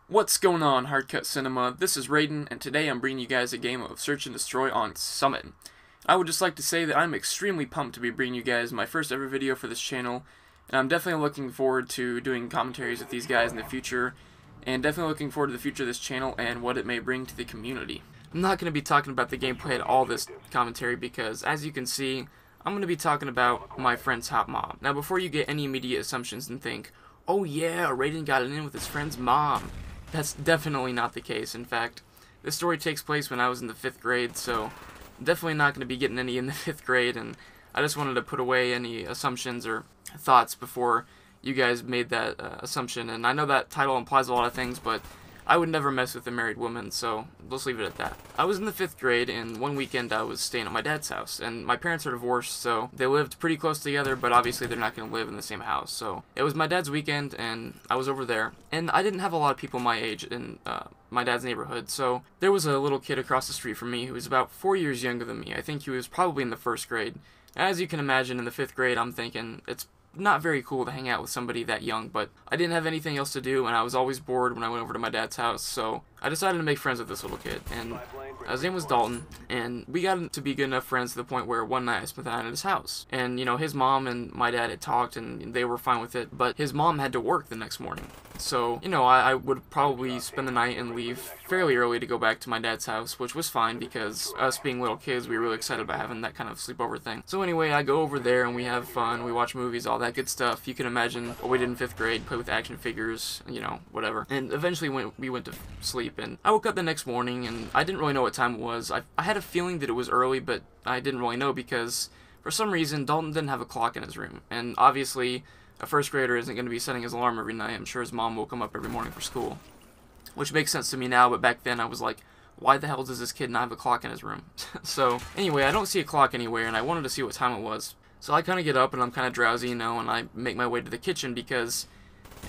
What's going on, Hardcut Cinema? This is Raiden, and today I'm bringing you guys a game of Search and Destroy on Summit. I would just like to say that I'm extremely pumped to be bringing you guys my first ever video for this channel, and I'm definitely looking forward to doing commentaries with these guys in the future, and definitely looking forward to the future of this channel and what it may bring to the community. I'm not going to be talking about the gameplay at all this commentary because, as you can see, I'm going to be talking about my friend's hot mom. Now, before you get any immediate assumptions and think, oh yeah, Raiden got it in with his friend's mom, that's definitely not the case. In fact, this story takes place when I was in the 5th grade, so I'm definitely not going to be getting any in the 5th grade, and I just wanted to put away any assumptions or thoughts before you guys made that assumption. And I know that title implies a lot of things, but I would never mess with a married woman, so let's leave it at that. I was in the 5th grade, and one weekend I was staying at my dad's house, and my parents are divorced, so they lived pretty close together, but obviously they're not going to live in the same house. So it was my dad's weekend, and I was over there, and I didn't have a lot of people my age in my dad's neighborhood, so there was a little kid across the street from me who was about 4 years younger than me. I think he was probably in the 1st grade. As you can imagine, in the 5th grade, I'm thinking, it's not very cool to hang out with somebody that young, but I didn't have anything else to do, and I was always bored when I went over to my dad's house, so I decided to make friends with this little kid, and his name was Dalton, and we got to be good enough friends to the point where one night I spent the night at his house, and, you know, his mom and my dad had talked, and they were fine with it, but his mom had to work the next morning, so, you know, I would probably spend the night and leave fairly early to go back to my dad's house, which was fine, because us being little kids, we were really excited about having that kind of sleepover thing. So anyway, I go over there, and we have fun, we watch movies, all that good stuff. You can imagine what we did in 5th grade, play with action figures, you know, whatever. And eventually we went to sleep, and I woke up the next morning, and I didn't really know what time it was. I had a feeling that it was early, but I didn't really know because, for some reason, Dalton didn't have a clock in his room. And obviously, a 1st grader isn't going to be setting his alarm every night. I'm sure his mom woke him up every morning for school. Which makes sense to me now, but back then I was like, why the hell does this kid not have a clock in his room? So, anyway, I don't see a clock anywhere, and I wanted to see what time it was. So I kind of get up, and I'm kind of drowsy, you know, and I make my way to the kitchen because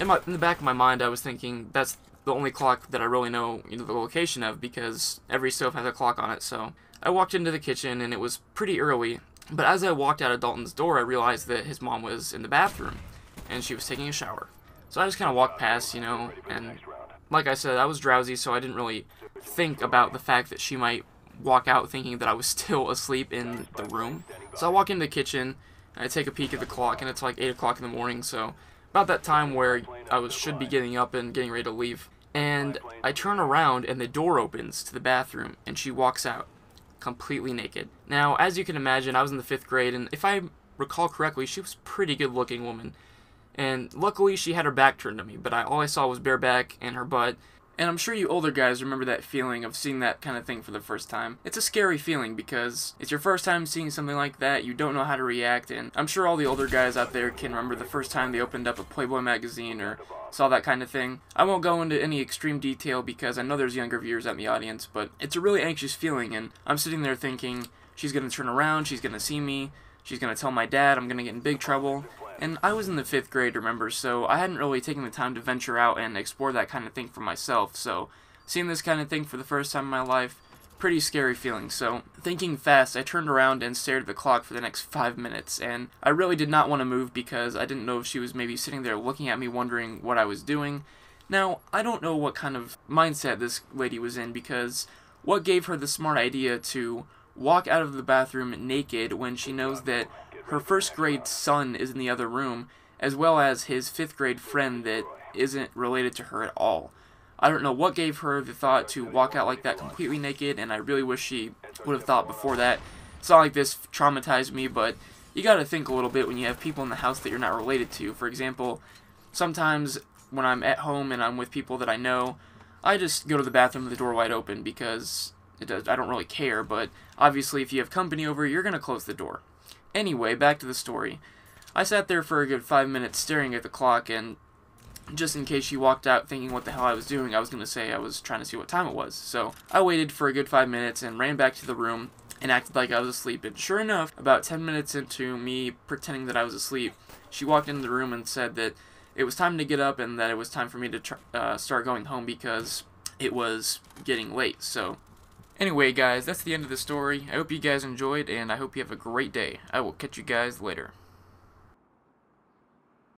in the back of my mind I was thinking that's the only clock that I really know, you know, the location of, because every stove has a clock on it. So I walked into the kitchen, and it was pretty early, but as I walked out of Dalton's door, I realized that his mom was in the bathroom, and she was taking a shower. So I just kind of walked past, you know, and like I said, I was drowsy, so I didn't really think about the fact that she might walk out thinking that I was still asleep in the room. So I walk into the kitchen, and I take a peek at the clock, and it's like 8 o'clock in the morning, so about that time where I should be getting up and getting ready to leave. And I turn around, and the door opens to the bathroom, and she walks out, completely naked. Now, as you can imagine, I was in the 5th grade, and if I recall correctly, she was a pretty good-looking woman. And luckily, she had her back turned to me, but all I saw was bare back and her butt. And I'm sure you older guys remember that feeling of seeing that kind of thing for the first time. It's a scary feeling because it's your first time seeing something like that, you don't know how to react, and I'm sure all the older guys out there can remember the first time they opened up a Playboy magazine or saw that kind of thing. I won't go into any extreme detail because I know there's younger viewers in the audience, but it's a really anxious feeling, and I'm sitting there thinking, she's going to turn around, she's going to see me, she's going to tell my dad, I'm going to get in big trouble. And I was in the 5th grade, remember, so I hadn't really taken the time to venture out and explore that kind of thing for myself, so seeing this kind of thing for the first time in my life, pretty scary feeling. So thinking fast, I turned around and stared at the clock for the next 5 minutes, and I really did not want to move because I didn't know if she was maybe sitting there looking at me wondering what I was doing. Now, I don't know what kind of mindset this lady was in, because what gave her the smart idea to walk out of the bathroom naked when she knows that her 1st grade son is in the other room, as well as his 5th grade friend that isn't related to her at all. I don't know what gave her the thought to walk out like that completely naked, and I really wish she would have thought before that. It's not like this traumatized me, but you gotta think a little bit when you have people in the house that you're not related to. For example, sometimes when I'm at home and I'm with people that I know, I just go to the bathroom with the door wide open because I don't really care, but obviously if you have company over, you're gonna close the door. Anyway, back to the story. I sat there for a good 5 minutes staring at the clock, and just in case she walked out thinking what the hell I was doing, I was going to say I was trying to see what time it was. So I waited for a good 5 minutes and ran back to the room and acted like I was asleep. And sure enough, about 10 minutes into me pretending that I was asleep, she walked into the room and said that it was time to get up and that it was time for me to start going home because it was getting late. So anyway, guys, that's the end of the story. I hope you guys enjoyed, and I hope you have a great day. I will catch you guys later.